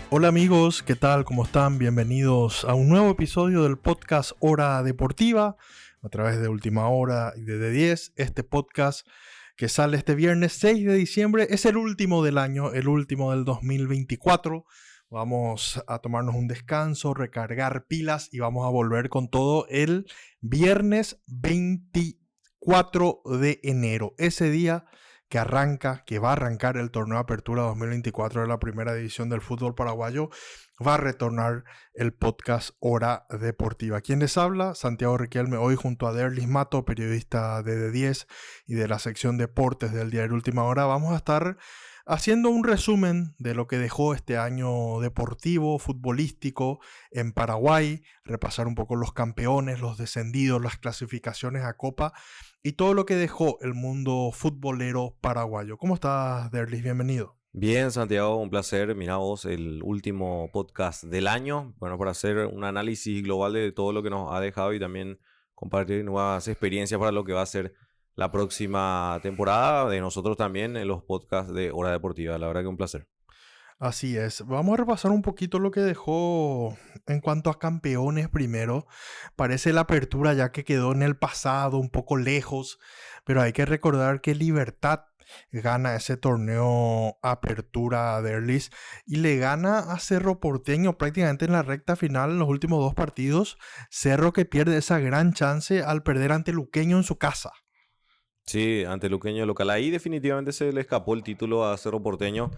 Hola amigos, ¿qué tal? ¿Cómo están? Bienvenidos a un nuevo episodio del podcast Hora Deportiva a través de Última Hora y de D10. Este podcast que sale este viernes 6 de diciembre es el último del año, el último del 2024. Vamos a tomarnos un descanso, recargar pilas y vamos a volver con todo el viernes 24 de enero. Ese día que va a arrancar el torneo de Apertura 2024 de la primera división del fútbol paraguayo, va a retornar el podcast Hora Deportiva. ¿Quién les habla? Santiago Riquelme, hoy junto a Derlis Mato, periodista de D10 y de la sección Deportes del diario Última Hora. Vamos a estar haciendo un resumen de lo que dejó este año deportivo, futbolístico en Paraguay, repasar un poco los campeones, los descendidos, las clasificaciones a Copa y todo lo que dejó el mundo futbolero paraguayo. ¿Cómo estás, Derlis? Bienvenido. Bien, Santiago, un placer. Mirá vos, el último podcast del año, bueno, para hacer un análisis global de todo lo que nos ha dejado y también compartir nuevas experiencias para lo que va a ser la próxima temporada de nosotros también en los podcasts de Hora Deportiva. La verdad que un placer. Así es. Vamos a repasar un poquito lo que dejó en cuanto a campeones primero. Parece la apertura ya que quedó en el pasado, un poco lejos, pero hay que recordar que Libertad gana ese torneo Apertura de Erlis y le gana a Cerro Porteño prácticamente en la recta final en los últimos dos partidos. Cerro que pierde esa gran chance al perder ante Luqueño en su casa. Sí, ante Luqueño local. Ahí definitivamente se le escapó el título a Cerro Porteño.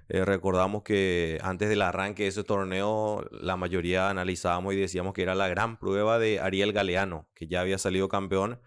Recordamos que antes del arranque de ese torneo, la mayoría analizábamos y decíamos que era la gran prueba de Ariel Galeano, que ya había salido campeón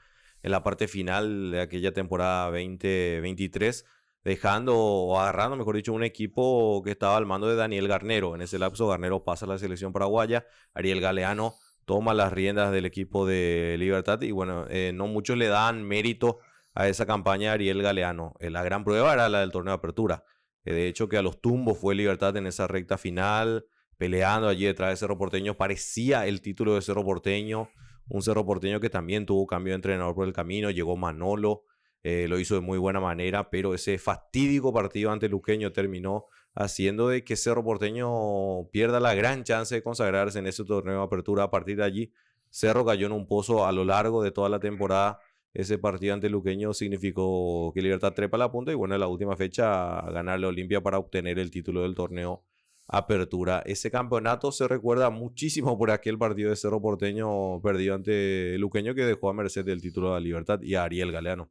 en la parte final de aquella temporada 2023, dejando o agarrando, mejor dicho, un equipo que estaba al mando de Daniel Garnero. En ese lapso, Garnero pasa a la selección paraguaya, Ariel Galeano toma las riendas del equipo de Libertad y bueno, no muchos le dan mérito a esa campaña de Ariel Galeano. La gran prueba era la del torneo de apertura. De hecho, que a los tumbos fue Libertad en esa recta final, peleando allí detrás de Cerro Porteño. Parecía el título de Cerro Porteño, un Cerro Porteño que también tuvo cambio de entrenador por el camino. Llegó Manolo, lo hizo de muy buena manera, pero ese fatídico partido ante Luqueño terminó haciendo de que Cerro Porteño pierda la gran chance de consagrarse en ese torneo de apertura. A partir de allí, Cerro cayó en un pozo a lo largo de toda la temporada. Ese partido ante Luqueño significó que Libertad trepa la punta y bueno, en la última fecha ganarle a Olimpia para obtener el título del torneo Apertura. Ese campeonato se recuerda muchísimo por aquel partido de Cerro Porteño perdido ante Luqueño que dejó a merced del título de la Libertad y a Ariel Galeano.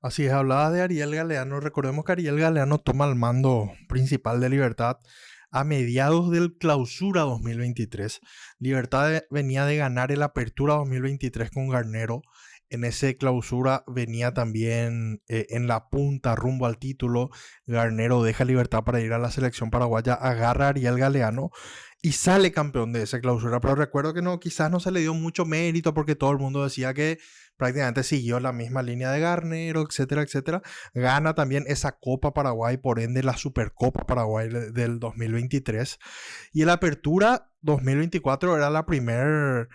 Así es, hablaba de Ariel Galeano. Recordemos que Ariel Galeano toma el mando principal de Libertad a mediados del Clausura 2023. Libertad venía de ganar el Apertura 2023 con Garnero. En ese Clausura venía también en la punta rumbo al título. Garnero deja Libertad para ir a la selección paraguaya, agarra a Ariel Galeano y sale campeón de esa Clausura. Pero recuerdo que no, quizás no se le dio mucho mérito porque todo el mundo decía que prácticamente siguió la misma línea de Garnero, etcétera, etcétera. Gana también esa Copa Paraguay, por ende la Supercopa Paraguay del 2023. Y el Apertura 2024 era la primera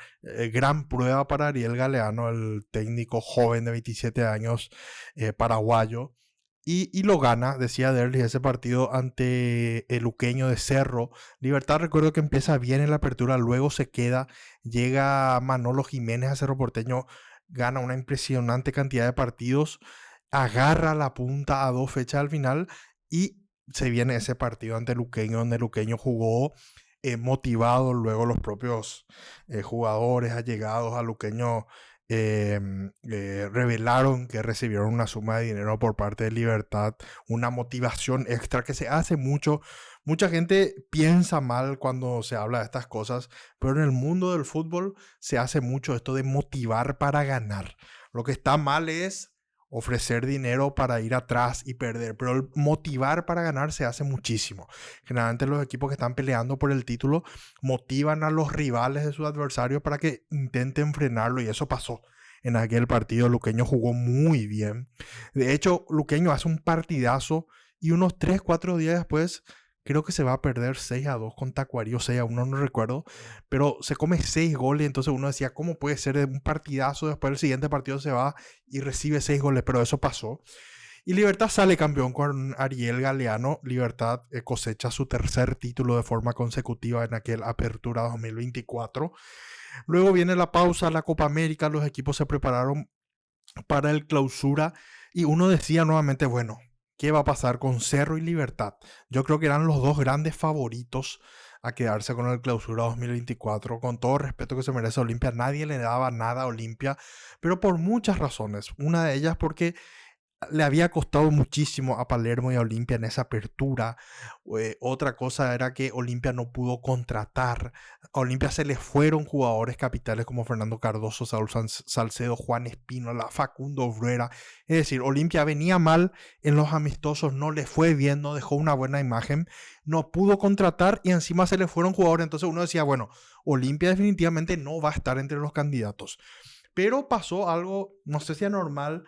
gran prueba para Ariel Galeano, el técnico joven de 27 años paraguayo. Y lo gana, decía Derlis, ese partido ante el Luqueño de Cerro. Libertad, recuerdo que empieza bien en la apertura, luego se queda, llega Manolo Jiménez a Cerro Porteño, gana una impresionante cantidad de partidos, agarra la punta a dos fechas al final y se viene ese partido ante Luqueño, donde Luqueño jugó motivado, luego los propios jugadores allegados a Luqueño revelaron que recibieron una suma de dinero por parte de Libertad, una motivación extra que se hace mucho. Mucha gente piensa mal cuando se habla de estas cosas, pero en el mundo del fútbol se hace mucho esto de motivar para ganar. Lo que está mal es ofrecer dinero para ir atrás y perder, pero el motivar para ganar se hace muchísimo. Generalmente los equipos que están peleando por el título motivan a los rivales de sus adversarios para que intenten frenarlo y eso pasó. En aquel partido Luqueño jugó muy bien. De hecho, Luqueño hace un partidazo y unos 3-4 días después creo que se va a perder 6-2 con Tacuarí o 6-1, no recuerdo, pero se come 6 goles, entonces uno decía, ¿cómo puede ser un partidazo? Después el siguiente partido se va y recibe 6 goles, pero eso pasó. Y Libertad sale campeón con Ariel Galeano. Libertad cosecha su tercer título de forma consecutiva en aquel Apertura 2024. Luego viene la pausa, la Copa América, los equipos se prepararon para el Clausura y uno decía nuevamente, bueno, ¿qué va a pasar con Cerro y Libertad? Yo creo que eran los dos grandes favoritos a quedarse con el Clausura 2024. Con todo respeto que se merece Olimpia, nadie le daba nada a Olimpia, pero por muchas razones. Una de ellas porque le había costado muchísimo a Palermo y a Olimpia en esa apertura. Otra cosa era que Olimpia no pudo contratar. A Olimpia se le fueron jugadores capitales como Fernando Cardoso, Saúl Salcedo, Juan Espínola, Facundo Bruera. Es decir, Olimpia venía mal en los amistosos, no le fue bien, no dejó una buena imagen, no pudo contratar y encima se le fueron jugadores. Entonces uno decía, bueno, Olimpia definitivamente no va a estar entre los candidatos. Pero pasó algo, no sé si anormal,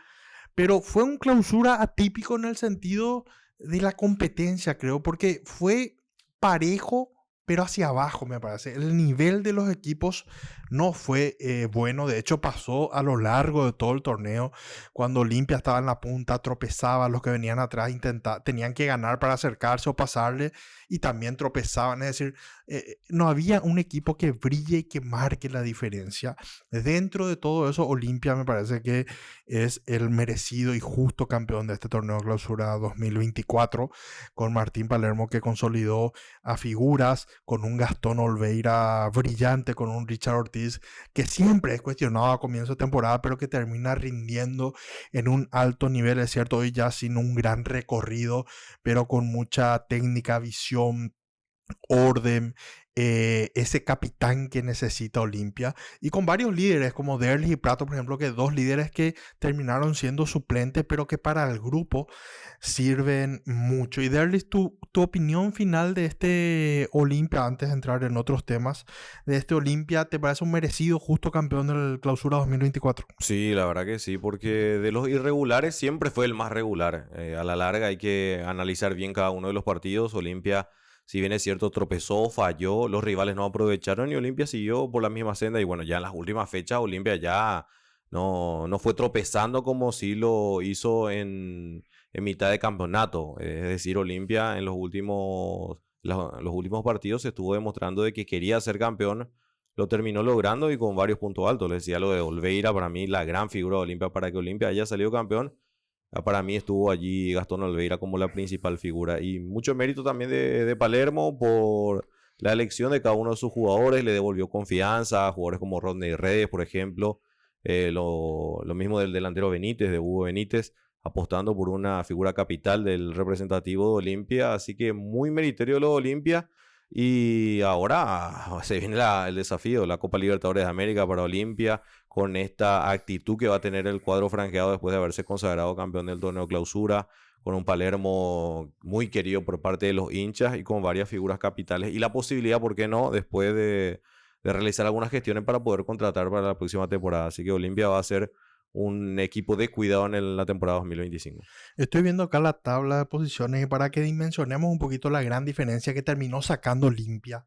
pero fue un Clausura atípico en el sentido de la competencia, creo, porque fue parejo, pero hacia abajo, me parece. El nivel de los equipos no fue bueno. De hecho, pasó a lo largo de todo el torneo. Cuando Olimpia estaba en la punta, tropezaba. Los que venían atrás tenían que ganar para acercarse o pasarle. Y también tropezaban. Es decir, no había un equipo que brille y que marque la diferencia. Dentro de todo eso, Olimpia me parece que es el merecido y justo campeón de este torneo de Clausura 2024, con Martín Palermo que consolidó a figuras, con un Gastón Olveira brillante, con un Richard Ortiz que siempre es cuestionado a comienzo de temporada, pero que termina rindiendo en un alto nivel. Es cierto, hoy ya sin un gran recorrido, pero con mucha técnica, visión, orden, ese capitán que necesita Olimpia, y con varios líderes como Derlis y Prato, por ejemplo, que dos líderes que terminaron siendo suplentes, pero que para el grupo sirven mucho. Y Derlis, tu opinión final de este Olimpia, antes de entrar en otros temas, de este Olimpia, ¿te parece un merecido, justo campeón del Clausura 2024? Sí, la verdad que sí, porque de los irregulares siempre fue el más regular. A la larga hay que analizar bien cada uno de los partidos. Olimpia, si bien es cierto, tropezó, falló, los rivales no aprovecharon y Olimpia siguió por la misma senda. Y bueno, ya en las últimas fechas Olimpia ya no fue tropezando como sí lo hizo en mitad de campeonato. Es decir, Olimpia en los últimos partidos se estuvo demostrando de que quería ser campeón. Lo terminó logrando y con varios puntos altos. Les decía lo de Olveira, para mí la gran figura de Olimpia para que Olimpia haya salido campeón. Para mí estuvo allí Gastón Olveira como la principal figura. Y mucho mérito también de Palermo por la elección de cada uno de sus jugadores. Le devolvió confianza a jugadores como Rodney Redes, por ejemplo. Lo mismo del delantero Benítez, de Hugo Benítez, apostando por una figura capital del representativo de Olimpia. Así que muy meritorio lo de Olimpia. Y ahora se viene el desafío, la Copa Libertadores de América para Olimpia, con esta actitud que va a tener el cuadro franjeado después de haberse consagrado campeón del torneo Clausura, con un Palermo muy querido por parte de los hinchas y con varias figuras capitales. Y la posibilidad, ¿por qué no?, después de realizar algunas gestiones para poder contratar para la próxima temporada. Así que Olimpia va a ser un equipo de cuidado en la temporada 2025. Estoy viendo acá la tabla de posiciones y para que dimensionemos un poquito la gran diferencia que terminó sacando Olimpia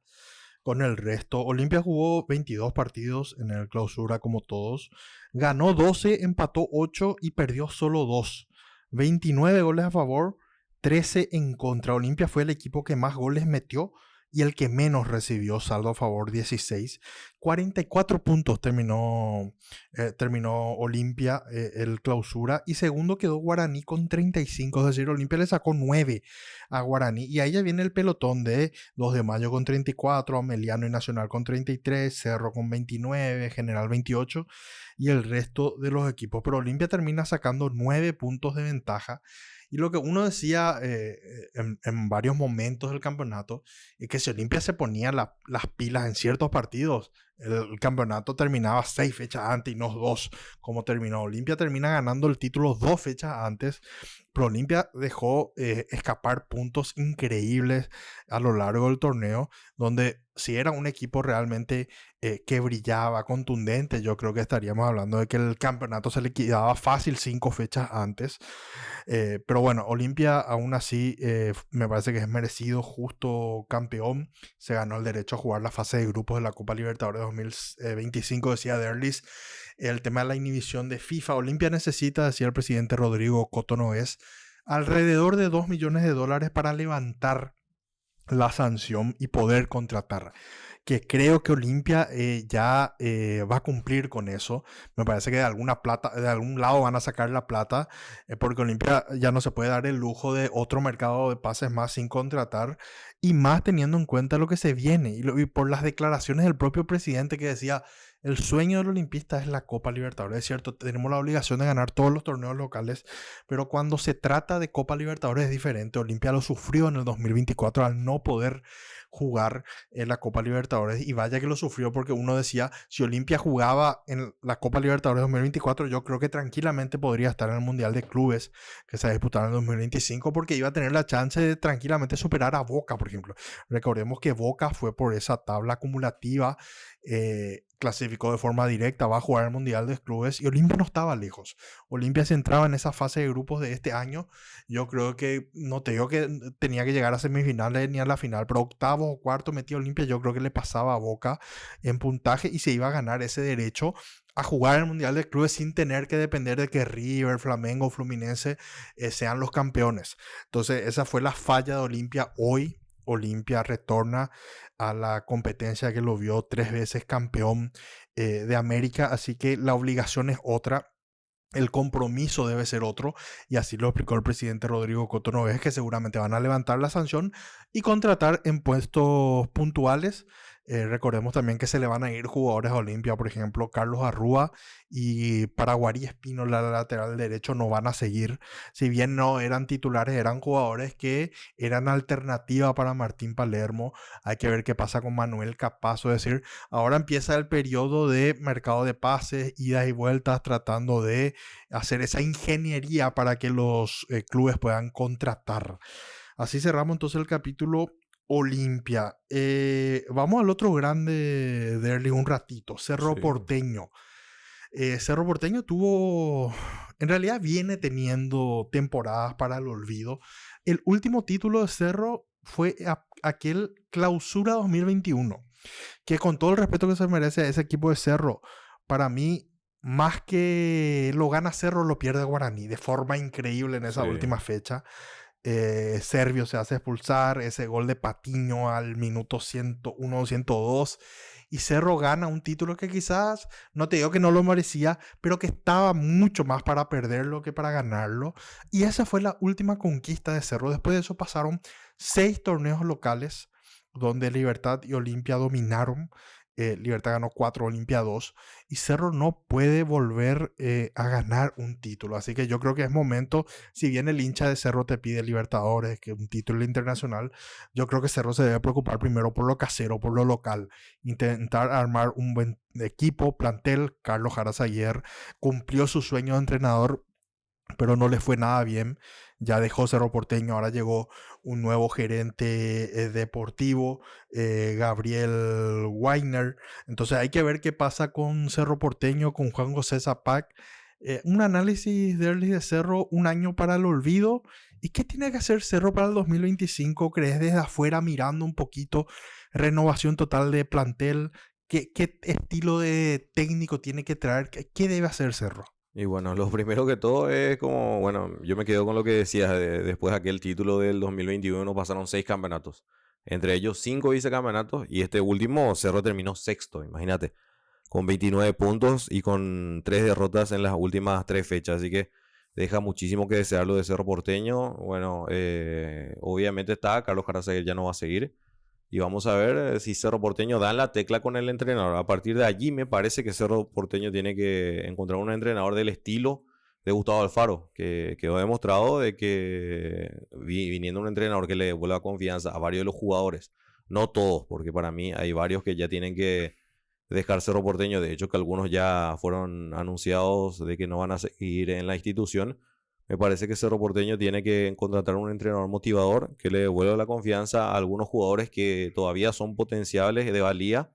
con el resto. Olimpia jugó 22 partidos en el Clausura como todos. Ganó 12, empató 8 y perdió solo 2. 29 goles a favor, 13 en contra. Olimpia fue el equipo que más goles metió y el que menos recibió, saldo a favor 16. 44 puntos terminó Olimpia el Clausura, y segundo quedó Guaraní con 35, es decir, Olimpia le sacó 9 a Guaraní, y ahí ya viene el pelotón de 2 de Mayo con 34, Ameliano y Nacional con 33, Cerro con 29, General 28 y el resto de los equipos, pero Olimpia termina sacando 9 puntos de ventaja. Y lo que uno decía en varios momentos del campeonato es que si Olimpia se ponía las pilas en ciertos partidos, el campeonato terminaba 6 fechas antes y no 2, como terminó. Olimpia termina ganando el título 2 fechas antes, pero Olimpia dejó escapar puntos increíbles a lo largo del torneo, donde si era un equipo realmente que brillaba, contundente, yo creo que estaríamos hablando de que el campeonato se le quedaba fácil 5 fechas antes. Pero bueno, Olimpia aún así me parece que es merecido, justo campeón. Se ganó el derecho a jugar la fase de grupos de la Copa Libertadores 2025, decía Derlis. El tema de la inhibición de FIFA. Olimpia necesita, decía el presidente Rodrigo Cotonoes, alrededor de $2 millones para levantar la sanción y poder contratar. Que creo que Olimpia ya va a cumplir con eso. Me parece que de alguna plata, de algún lado van a sacar la plata, porque Olimpia ya no se puede dar el lujo de otro mercado de pases más sin contratar, y más teniendo en cuenta lo que se viene y por las declaraciones del propio presidente que decía, el sueño del olimpista es la Copa Libertadores. Es cierto, tenemos la obligación de ganar todos los torneos locales, pero cuando se trata de Copa Libertadores es diferente. Olimpia lo sufrió en el 2024 al no poder jugar en la Copa Libertadores, y vaya que lo sufrió, porque uno decía, si Olimpia jugaba en la Copa Libertadores 2024, yo creo que tranquilamente podría estar en el Mundial de Clubes que se va a disputar en el 2025, porque iba a tener la chance de tranquilamente superar a Boca, por ejemplo. Recordemos que Boca fue por esa tabla acumulativa, clasificó de forma directa, va a jugar el Mundial de Clubes, y Olimpia no estaba lejos. Olimpia se entraba en esa fase de grupos de este año. Yo creo que, no te digo que tenía que llegar a semifinales ni a la final, pero octavo o cuarto metido Olimpia, yo creo que le pasaba a Boca en puntaje y se iba a ganar ese derecho a jugar el Mundial de Clubes sin tener que depender de que River, Flamengo, Fluminense sean los campeones. Entonces esa fue la falla de Olimpia hoy. Olimpia retorna a la competencia que lo vio 3 veces campeón de América, así que la obligación es otra. El compromiso debe ser otro, y así lo explicó el presidente Rodrigo Cotonovés, que seguramente van a levantar la sanción y contratar en puestos puntuales. Recordemos también que se le van a ir jugadores a Olimpia, por ejemplo, Carlos Arrúa y Paraguarí Espino, la lateral derecho, no van a seguir. Si bien no eran titulares, eran jugadores que eran alternativa para Martín Palermo. Hay que ver qué pasa con Manuel Capazo, es decir, ahora empieza el periodo de mercado de pases, idas y vueltas, tratando de hacer esa ingeniería para que los clubes puedan contratar. Así cerramos entonces el capítulo Olimpia. Vamos al otro grande, Derly, un ratito. Cerro Sí. Porteño. Cerro Porteño tuvo, en realidad viene teniendo temporadas para el olvido. El último título de Cerro fue aquel Clausura 2021, que con todo el respeto que se merece a ese equipo de Cerro, para mí, más que lo gana Cerro, lo pierde Guaraní de forma increíble en esa Sí. última fecha. Servio se hace expulsar, ese gol de Patiño al minuto 101, 102, y Cerro gana un título que quizás, no te digo que no lo merecía, pero que estaba mucho más para perderlo que para ganarlo, y esa fue la última conquista de Cerro. Después de eso pasaron 6 torneos locales donde Libertad y Olimpia dominaron. Libertad ganó 4, Olimpia 2, y Cerro no puede volver a ganar un título. Así que yo creo que es momento, si bien el hincha de Cerro te pide Libertadores, que un título internacional, yo creo que Cerro se debe preocupar primero por lo casero, por lo local, intentar armar un buen equipo, plantel. Carlos Jara ayer cumplió su sueño de entrenador, pero no le fue nada bien. Ya dejó Cerro Porteño, ahora llegó un nuevo gerente deportivo, Gabriel Weiner. Entonces hay que ver qué pasa con Cerro Porteño, con Juan José Zapac. Un análisis de Early de Cerro, un año para el olvido. ¿Y qué tiene que hacer Cerro para el 2025? ¿Crees desde afuera mirando un poquito? Renovación total de plantel. ¿Qué estilo de técnico tiene que traer? ¿Qué debe hacer Cerro? Y bueno, lo primero que todo es como, bueno, yo me quedo con lo que decías, después de aquel título del 2021 pasaron 6 campeonatos, entre ellos 5 vicecampeonatos, y este último Cerro terminó sexto, imagínate, con 29 puntos y con 3 derrotas en las últimas 3 fechas, así que deja muchísimo que desear lo de Cerro Porteño. Bueno, obviamente está, Carlos Carazaguer ya no va a seguir. Y vamos a ver si Cerro Porteño da en la tecla con el entrenador. A partir de allí me parece que Cerro Porteño tiene que encontrar un entrenador del estilo de Gustavo Alfaro, que quedó demostrado de que viniendo un entrenador que le devuelva confianza a varios de los jugadores, no todos, porque para mí hay varios que ya tienen que dejar Cerro Porteño. De hecho, que algunos ya fueron anunciados de que no van a seguir en la institución. Me parece que Cerro Porteño tiene que contratar un entrenador motivador que le devuelva la confianza a algunos jugadores que todavía son potenciales de valía,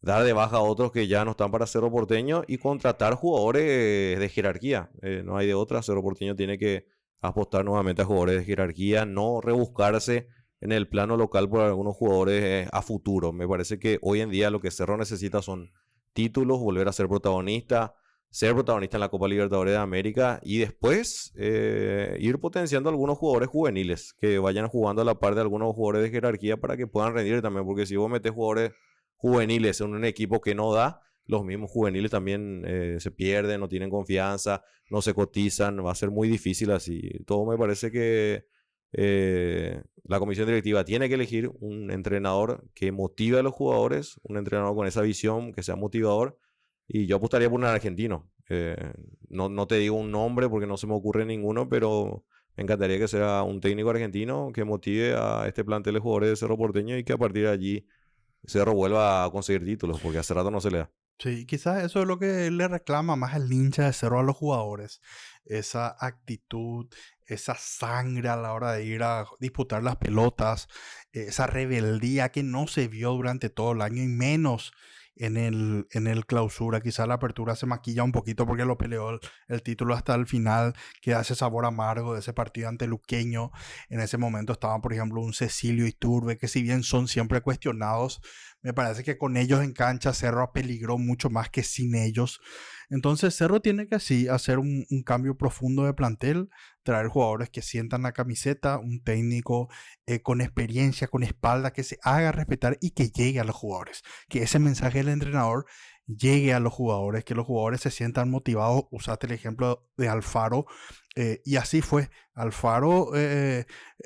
dar de baja a otros que ya no están para Cerro Porteño y contratar jugadores de jerarquía. No hay de otra. Cerro Porteño tiene que apostar nuevamente a jugadores de jerarquía, no rebuscarse en el plano local por algunos jugadores a futuro. Me parece que hoy en día lo que Cerro necesita son títulos, volver a ser protagonista, ser protagonista en la Copa Libertadores de América y después ir potenciando algunos jugadores juveniles que vayan jugando a la par de algunos jugadores de jerarquía para que puedan rendir también, porque si vos metes jugadores juveniles en un equipo que no da, los mismos juveniles también se pierden, no tienen confianza, no se cotizan, va a ser muy difícil así. Todo me parece que la comisión directiva tiene que elegir un entrenador que motive a los jugadores, un entrenador con esa visión, que sea motivador, y yo apostaría por un argentino. No te digo un nombre porque no se me ocurre ninguno, pero me encantaría que sea un técnico argentino que motive a este plantel de jugadores de Cerro Porteño y que a partir de allí Cerro vuelva a conseguir títulos, porque hace rato no se le da. Sí, quizás eso es lo que le reclama más el hincha de Cerro a los jugadores. Esa actitud, esa sangre a la hora de ir a disputar las pelotas, esa rebeldía que no se vio durante todo el año y menos en el clausura. Quizás la apertura se maquilla un poquito porque lo peleó el título hasta el final, que da ese sabor amargo de ese partido ante Luqueño. En ese momento estaban, por ejemplo, un Cecilio Iturbe, que si bien son siempre cuestionados, me parece que con ellos en cancha Cerro peligró mucho más que sin ellos. Entonces Cerro tiene que así hacer un cambio profundo de plantel, traer jugadores que sientan la camiseta, un técnico con experiencia, con espalda, que se haga respetar y que llegue a los jugadores. Que ese mensaje del entrenador llegue a los jugadores, que los jugadores se sientan motivados. Usaste el ejemplo de Alfaro. Y así fue. Alfaro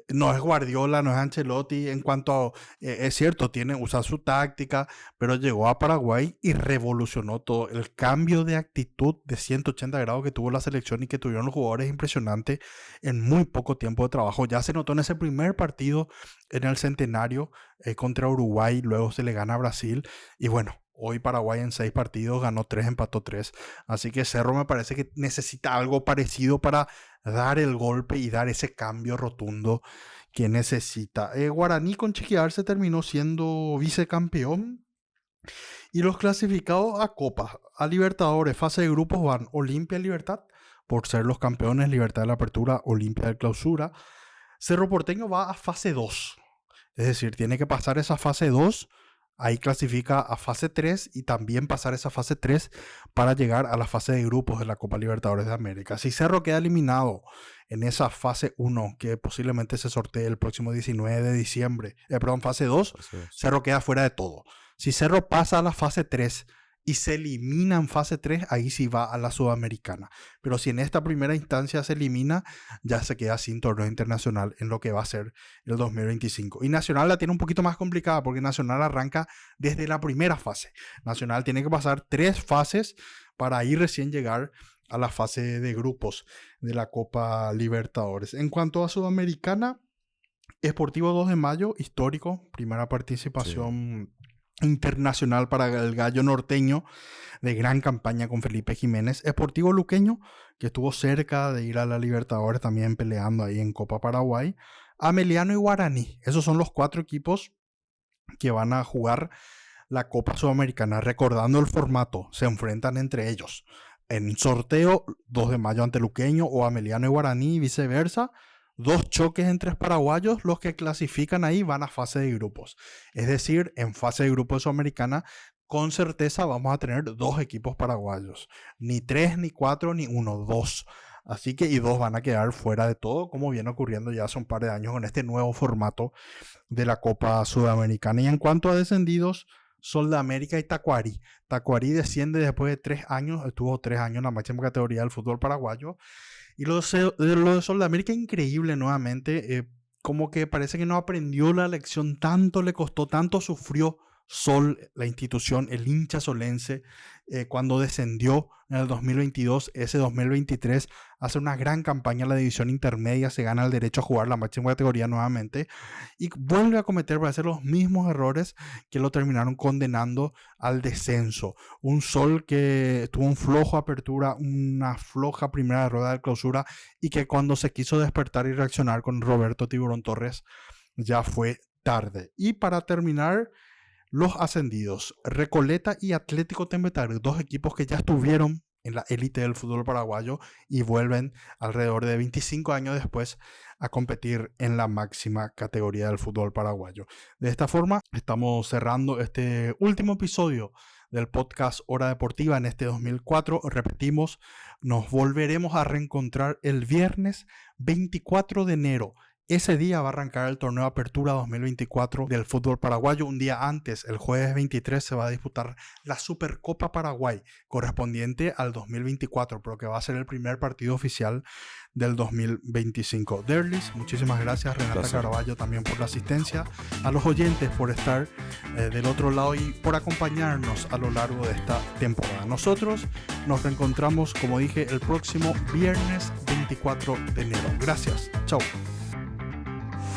no es Guardiola, no es Ancelotti en cuanto a, es cierto, usa su táctica, pero llegó a Paraguay y revolucionó todo. El cambio de actitud de 180 grados que tuvo la selección y que tuvieron los jugadores impresionante en muy poco tiempo de trabajo. Ya se notó en ese primer partido en el Centenario contra Uruguay, luego se le gana a Brasil y bueno. Hoy Paraguay en 6 partidos ganó 3, empató 3. Así que Cerro me parece que necesita algo parecido para dar el golpe y dar ese cambio rotundo que necesita. Guaraní con Chiquiar se terminó siendo vicecampeón. Y los clasificados a Copa, a Libertadores, fase de grupos van Olimpia y Libertad, por ser los campeones, Libertad de la Apertura, Olimpia de Clausura. Cerro Porteño va a fase 2. Es decir, tiene que pasar esa fase 2. Ahí clasifica a fase 3 y también pasar esa fase 3 para llegar a la fase de grupos de la Copa Libertadores de América. Si Cerro queda eliminado en esa fase 1, que posiblemente se sortee el próximo 19 de diciembre, fase 2, Cerro queda fuera de todo. Si Cerro pasa a la fase 3 y se elimina en fase 3, ahí sí va a la Sudamericana. Pero si en esta primera instancia se elimina, ya se queda sin torneo internacional en lo que va a ser el 2025. Y Nacional la tiene un poquito más complicada porque Nacional arranca desde la primera fase. Nacional tiene que pasar 3 fases para ahí recién llegar a la fase de grupos de la Copa Libertadores. En cuanto a Sudamericana, Sportivo 2 de Mayo, histórico, primera participación internacional para el gallo norteño, de gran campaña con Felipe Jiménez. Sportivo Luqueño, que estuvo cerca de ir a la Libertadores, también peleando ahí en Copa Paraguay. Ameliano y Guaraní, esos son los 4 equipos que van a jugar la Copa Sudamericana. Recordando el formato, se enfrentan entre ellos en sorteo 2 de mayo ante Luqueño o Ameliano y Guaraní y viceversa. 2 choques entre paraguayos, los que clasifican ahí van a fase de grupos. Es decir, en fase de grupos de Sudamericana, con certeza vamos a tener 2 equipos paraguayos. Ni 3, ni 4, ni 1, 2. Así que, y 2 van a quedar fuera de todo, como viene ocurriendo ya hace un par de años con este nuevo formato de la Copa Sudamericana. Y en cuanto a descendidos, Sol de América y Tacuarí. Tacuarí desciende después de 3 años, estuvo 3 años en la máxima categoría del fútbol paraguayo. Y lo de Sol de América, increíble nuevamente. Como que parece que no aprendió la lección, tanto le costó, tanto sufrió Sol, la institución, el hincha solense, cuando descendió en el 2022. Ese 2023 hace una gran campaña en la división intermedia, se gana el derecho a jugar la máxima categoría nuevamente y vuelve a cometer, para hacer los mismos errores que lo terminaron condenando al descenso. Un Sol que tuvo un flojo apertura, una floja primera rueda de clausura y que cuando se quiso despertar y reaccionar con Roberto Tiburón Torres ya fue tarde. Y para terminar, los ascendidos, Recoleta y Atlético Tembetario, 2 equipos que ya estuvieron en la élite del fútbol paraguayo y vuelven alrededor de 25 años después a competir en la máxima categoría del fútbol paraguayo. De esta forma, estamos cerrando este último episodio del podcast Hora Deportiva en este 2004. Repetimos, nos volveremos a reencontrar el viernes 24 de enero. Ese día va a arrancar el torneo de Apertura 2024 del fútbol paraguayo. Un día antes, el jueves 23, se va a disputar la Supercopa Paraguay, correspondiente al 2024, pero que va a ser el primer partido oficial del 2025. Derlis, muchísimas gracias. Renata Caraballo también por la asistencia. A los oyentes por estar del otro lado y por acompañarnos a lo largo de esta temporada. Nosotros nos reencontramos, como dije, el próximo viernes 24 de enero. Gracias. Chao.